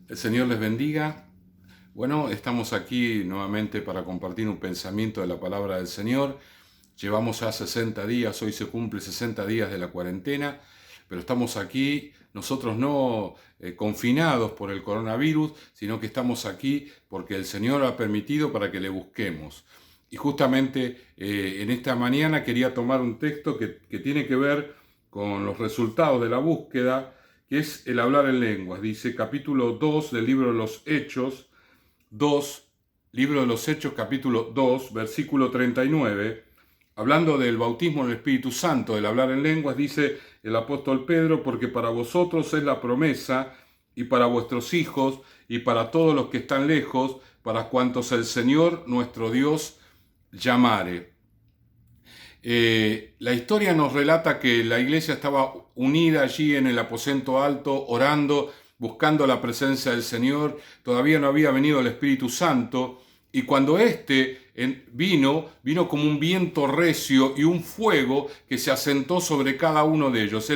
El Señor les bendiga. Bueno, estamos aquí nuevamente para compartir un pensamiento de la palabra del Señor. Llevamos ya 60 días, hoy se cumple 60 días de la cuarentena, pero estamos aquí, nosotros no confinados por el coronavirus, sino que estamos aquí porque el Señor ha permitido para que le busquemos. Y justamente en esta mañana quería tomar un texto que tiene que ver con los resultados de la búsqueda, que es el hablar en lenguas. Dice capítulo 2 del libro de los Hechos, 2, libro de los Hechos, capítulo 2, versículo 39, hablando del bautismo en el Espíritu Santo, del hablar en lenguas, dice el apóstol Pedro: porque para vosotros es la promesa, y para vuestros hijos, y para todos los que están lejos, para cuantos el Señor nuestro Dios llamare. La historia nos relata que la iglesia estaba unida allí en el aposento alto, orando, buscando la presencia del Señor. Todavía no había venido el Espíritu Santo, y cuando vino como un viento recio y un fuego que se asentó sobre cada uno de ellos.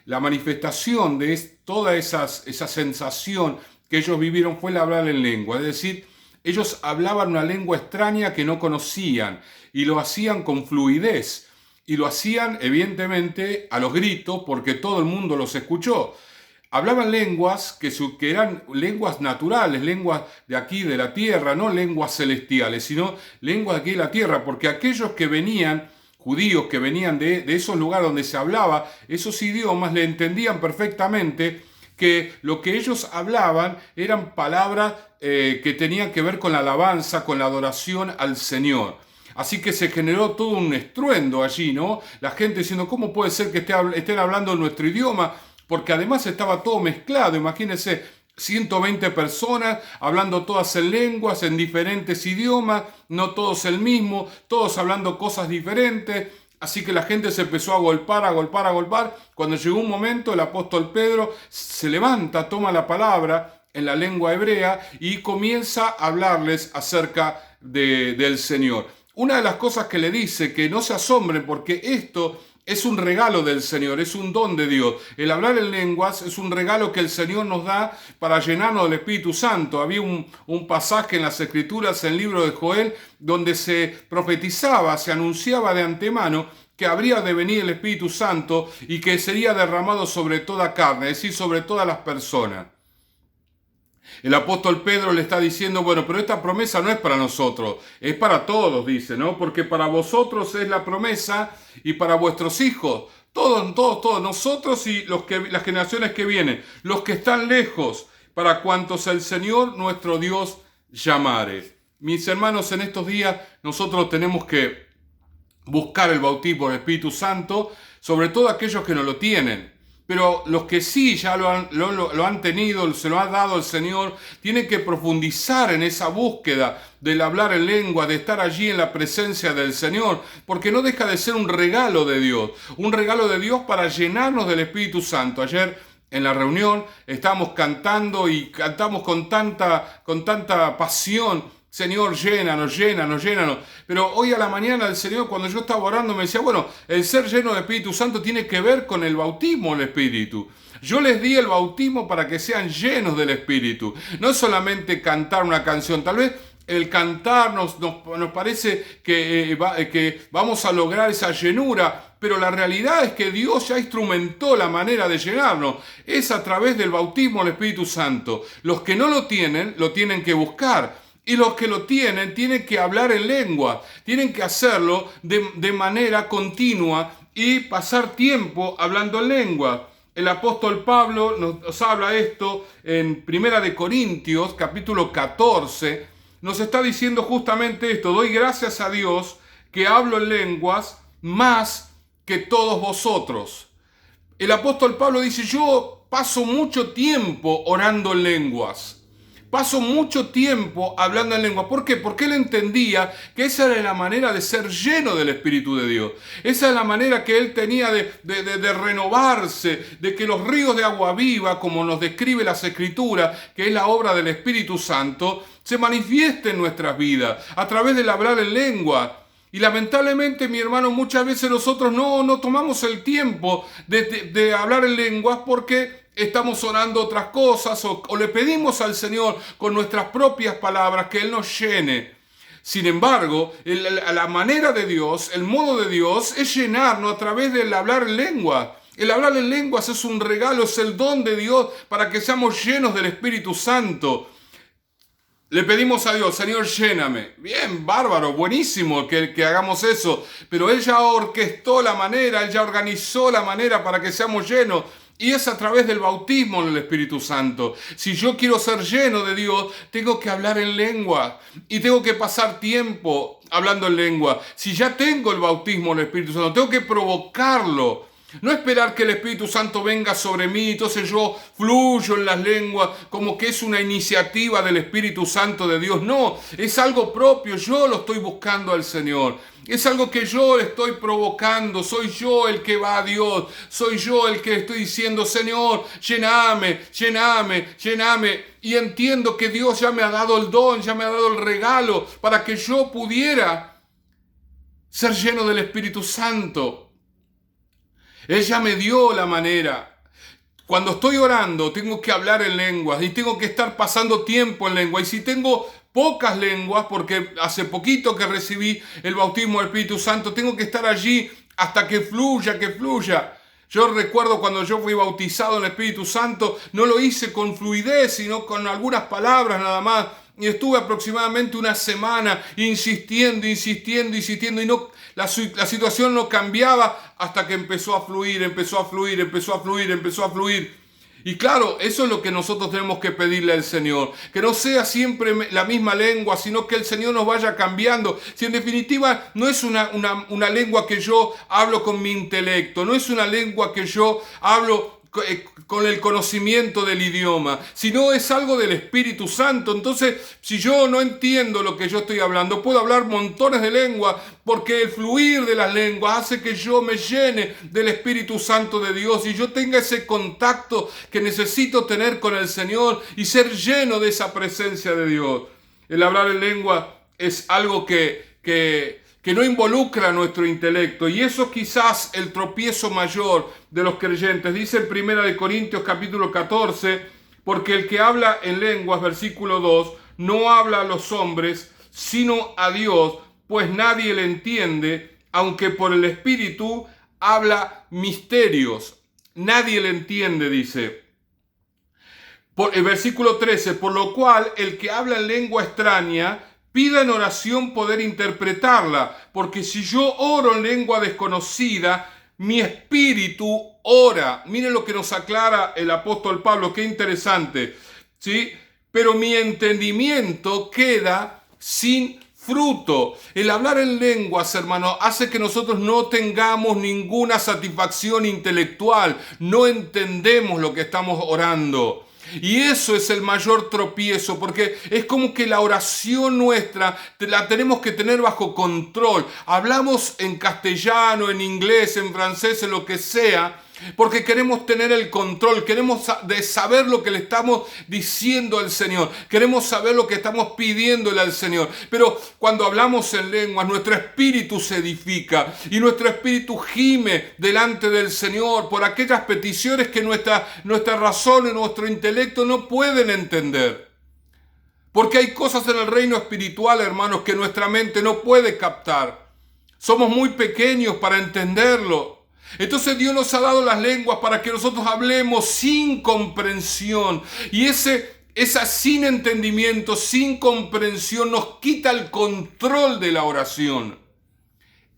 La manifestación de toda esa sensación que ellos vivieron fue el hablar en lengua, es decir, ellos hablaban una lengua extraña que no conocían y lo hacían con fluidez. Y lo hacían evidentemente a los gritos porque todo el mundo los escuchó. Hablaban lenguas que eran lenguas naturales, lenguas de aquí de la tierra, no lenguas celestiales, sino lenguas de aquí de la tierra, porque aquellos que venían, judíos que venían de esos lugares donde se hablaba esos idiomas, le entendían perfectamente que lo que ellos hablaban eran palabras que tenían que ver con la alabanza, con la adoración al Señor. Así que se generó todo un estruendo allí, ¿no? La gente diciendo: ¿cómo puede ser que estén hablando nuestro idioma? Porque además estaba todo mezclado. Imagínense, 120 personas hablando todas en lenguas, en diferentes idiomas, no todos el mismo, todos hablando cosas diferentes. Así que la gente se empezó a golpear, a golpear, a golpear. Cuando llegó un momento, el apóstol Pedro se levanta, toma la palabra en la lengua hebrea y comienza a hablarles acerca del Señor. Una de las cosas que le dice, que no se asombren porque esto es un regalo del Señor, es un don de Dios. El hablar en lenguas es un regalo que el Señor nos da para llenarnos del Espíritu Santo. Había un pasaje en las Escrituras, en el libro de Joel, donde se profetizaba, se anunciaba de antemano que habría de venir el Espíritu Santo y que sería derramado sobre toda carne, es decir, sobre todas las personas. El apóstol Pedro le está diciendo: bueno, pero esta promesa no es para nosotros, es para todos, dice, ¿no? Porque para vosotros es la promesa y para vuestros hijos, todos, nosotros y las generaciones que vienen, los que están lejos, para cuantos el Señor nuestro Dios llamare. Mis hermanos, en estos días nosotros tenemos que buscar el bautismo del Espíritu Santo, sobre todo aquellos que no lo tienen. Pero los que sí ya lo han tenido, se lo ha dado el Señor, tienen que profundizar en esa búsqueda del hablar en lengua, de estar allí en la presencia del Señor, porque no deja de ser un regalo de Dios para llenarnos del Espíritu Santo. Ayer en la reunión estábamos cantando y cantamos con tanta pasión: Señor, llénanos, llénanos, llénanos. Pero hoy a la mañana el Señor, cuando yo estaba orando, me decía: bueno, el ser lleno del Espíritu Santo tiene que ver con el bautismo del Espíritu. Yo les di el bautismo para que sean llenos del Espíritu. No solamente cantar una canción. Tal vez el cantar nos parece que vamos a lograr esa llenura, pero la realidad es que Dios ya instrumentó la manera de llenarnos. Es a través del bautismo del Espíritu Santo. Los que no lo tienen que buscar. Y los que lo tienen que hablar en lengua, tienen que hacerlo de manera continua y pasar tiempo hablando en lengua. El apóstol Pablo nos habla esto en 1 Corintios, capítulo 14. Nos está diciendo justamente esto: doy gracias a Dios que hablo en lenguas más que todos vosotros. El apóstol Pablo dice: yo paso mucho tiempo orando en lenguas. Paso mucho tiempo hablando en lengua. ¿Por qué? Porque él entendía que esa era la manera de ser lleno del Espíritu de Dios. Esa es la manera que él tenía de renovarse, de que los ríos de agua viva, como nos describe las Escrituras, que es la obra del Espíritu Santo, se manifieste en nuestras vidas a través del hablar en lengua. Y lamentablemente, mi hermano, muchas veces nosotros no tomamos el tiempo de hablar en lenguas porque estamos orando otras cosas o le pedimos al Señor con nuestras propias palabras que Él nos llene. Sin embargo, la manera de Dios, el modo de Dios es llenarnos a través del hablar en lengua. El hablar en lenguas es un regalo, es el don de Dios para que seamos llenos del Espíritu Santo. Le pedimos a Dios, Señor, lléname. Bien, bárbaro, buenísimo que hagamos eso. Pero Él ya orquestó la manera, Él ya organizó la manera para que seamos llenos. Y es a través del bautismo en el Espíritu Santo. Si yo quiero ser lleno de Dios, tengo que hablar en lengua. Y tengo que pasar tiempo hablando en lengua. Si ya tengo el bautismo en el Espíritu Santo, tengo que provocarlo. No esperar que el Espíritu Santo venga sobre mí, entonces yo fluyo en las lenguas como que es una iniciativa del Espíritu Santo de Dios. No, es algo propio, yo lo estoy buscando al Señor. Es algo que yo le estoy provocando, soy yo el que va a Dios, soy yo el que estoy diciendo, Señor, lléname, lléname, lléname. Y entiendo que Dios ya me ha dado el don, ya me ha dado el regalo para que yo pudiera ser lleno del Espíritu Santo. Él ya me dio la manera. Cuando estoy orando, tengo que hablar en lenguas y tengo que estar pasando tiempo en lengua. Y si tengo pocas lenguas, porque hace poquito que recibí el bautismo del Espíritu Santo, tengo que estar allí hasta que fluya, que fluya. Yo recuerdo cuando yo fui bautizado en el Espíritu Santo, no lo hice con fluidez, sino con algunas palabras nada más. Y estuve aproximadamente una semana insistiendo, y no, la situación no cambiaba hasta que empezó a fluir. Y claro, eso es lo que nosotros tenemos que pedirle al Señor. Que no sea siempre la misma lengua, sino que el Señor nos vaya cambiando. Si en definitiva no es una lengua que yo hablo con mi intelecto, no es una lengua que yo hablo con el conocimiento del idioma, sino es algo del Espíritu Santo. Entonces, si yo no entiendo lo que yo estoy hablando, puedo hablar montones de lenguas, porque el fluir de las lenguas hace que yo me llene del Espíritu Santo de Dios y yo tenga ese contacto que necesito tener con el Señor y ser lleno de esa presencia de Dios. El hablar en lengua es algo que no involucra nuestro intelecto, y eso es quizás el tropiezo mayor de los creyentes. Dice en 1 Corintios capítulo 14, porque el que habla en lenguas, versículo 2, no habla a los hombres, sino a Dios, pues nadie le entiende, aunque por el Espíritu habla misterios. Nadie le entiende, dice. El versículo 13, por lo cual el que habla en lengua extraña, pida en oración poder interpretarla, porque si yo oro en lengua desconocida, mi espíritu ora. Miren lo que nos aclara el apóstol Pablo, qué interesante, ¿sí? Pero mi entendimiento queda sin fruto. El hablar en lenguas, hermano, hace que nosotros no tengamos ninguna satisfacción intelectual, no entendemos lo que estamos orando. Y eso es el mayor tropiezo, porque es como que la oración nuestra la tenemos que tener bajo control. Hablamos en castellano, en inglés, en francés, en lo que sea, porque queremos tener el control, queremos saber lo que le estamos diciendo al Señor, queremos saber lo que estamos pidiéndole al Señor. Pero cuando hablamos en lenguas, nuestro espíritu se edifica y nuestro espíritu gime delante del Señor por aquellas peticiones que nuestra razón y nuestro intelecto no pueden entender. Porque hay cosas en el reino espiritual, hermanos, que nuestra mente no puede captar. Somos muy pequeños para entenderlo. Entonces Dios nos ha dado las lenguas para que nosotros hablemos sin comprensión. Y esa sin entendimiento, sin comprensión, nos quita el control de la oración.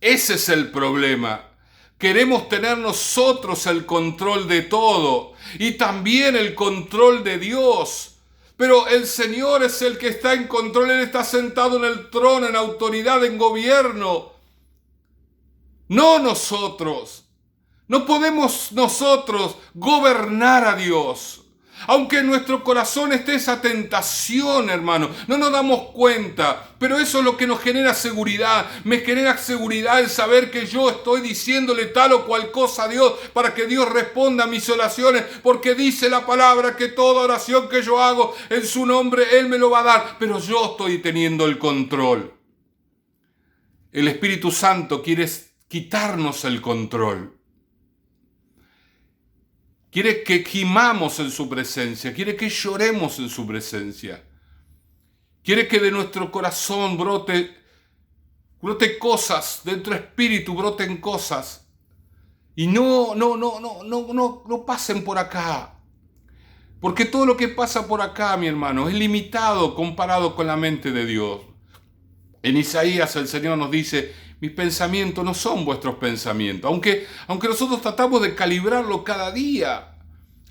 Ese es el problema. Queremos tener nosotros el control de todo y también el control de Dios. Pero el Señor es el que está en control. Él está sentado en el trono, en autoridad, en gobierno. No nosotros. No podemos nosotros gobernar a Dios. Aunque en nuestro corazón esté esa tentación, hermano, no nos damos cuenta, pero eso es lo que nos genera seguridad. Me genera seguridad el saber que yo estoy diciéndole tal o cual cosa a Dios para que Dios responda a mis oraciones, porque dice la palabra que toda oración que yo hago en su nombre, Él me lo va a dar, pero yo estoy teniendo el control. El Espíritu Santo quiere quitarnos el control. Quiere que gimamos en su presencia, quiere que lloremos en su presencia. Quiere que de nuestro corazón brote cosas, de nuestro espíritu broten cosas. Y no pasen por acá. Porque todo lo que pasa por acá, mi hermano, es limitado comparado con la mente de Dios. En Isaías el Señor nos dice: mis pensamientos no son vuestros pensamientos. Aunque nosotros tratamos de calibrarlo cada día,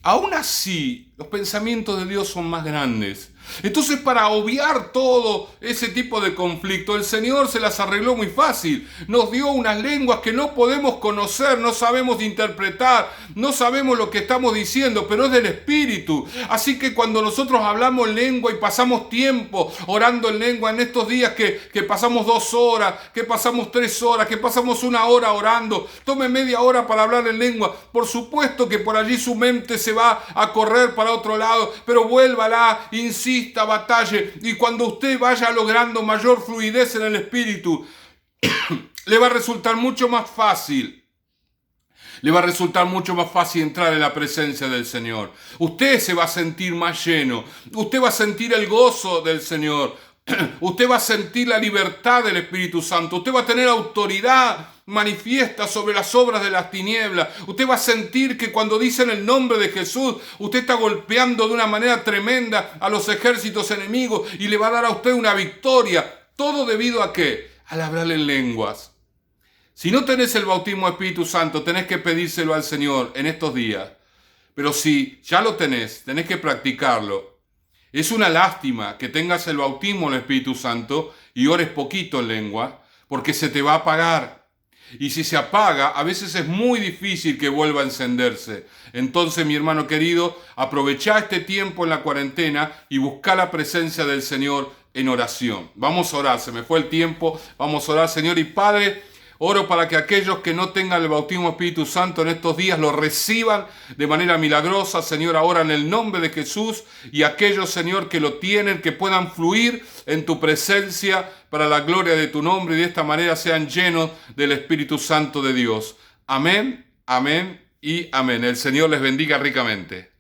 aún así los pensamientos de Dios son más grandes. Entonces, para obviar todo ese tipo de conflicto, el Señor se las arregló muy fácil. Nos dio unas lenguas que no podemos conocer, no sabemos interpretar, no sabemos lo que estamos diciendo, pero es del Espíritu. Así que cuando nosotros hablamos lengua y pasamos tiempo orando en lengua, en estos días que pasamos 2 horas, que pasamos 3 horas, que pasamos 1 hora orando, tome media hora para hablar en lengua. Por supuesto que por allí su mente se va a correr para otro lado, pero vuélvala, insista, batalle, y cuando usted vaya logrando mayor fluidez en el espíritu, le va a resultar mucho más fácil. Le va a resultar mucho más fácil entrar en la presencia del Señor. Usted se va a sentir más lleno. Usted va a sentir el gozo del Señor. Usted va a sentir la libertad del Espíritu Santo. Usted va a tener autoridad manifiesta sobre las obras de las tinieblas. Usted va a sentir que cuando dicen el nombre de Jesús, usted está golpeando de una manera tremenda a los ejércitos enemigos y le va a dar a usted una victoria. ¿Todo debido a qué? Al hablar en lenguas. Si no tenés el bautismo del Espíritu Santo, tenés que pedírselo al Señor en estos días. Pero si ya lo tenés que practicarlo. Es una lástima que tengas el bautismo del Espíritu Santo y ores poquito en lengua, porque se te va a apagar. Y si se apaga, a veces es muy difícil que vuelva a encenderse. Entonces, mi hermano querido, aprovecha este tiempo en la cuarentena y busca la presencia del Señor en oración. Vamos a orar, se me fue el tiempo. Vamos a orar, Señor y Padre. Oro para que aquellos que no tengan el bautismo del Espíritu Santo en estos días lo reciban de manera milagrosa, Señor, ahora en el nombre de Jesús. Y aquellos, Señor, que lo tienen, que puedan fluir en tu presencia para la gloria de tu nombre y de esta manera sean llenos del Espíritu Santo de Dios. Amén, amén y amén. El Señor les bendiga ricamente.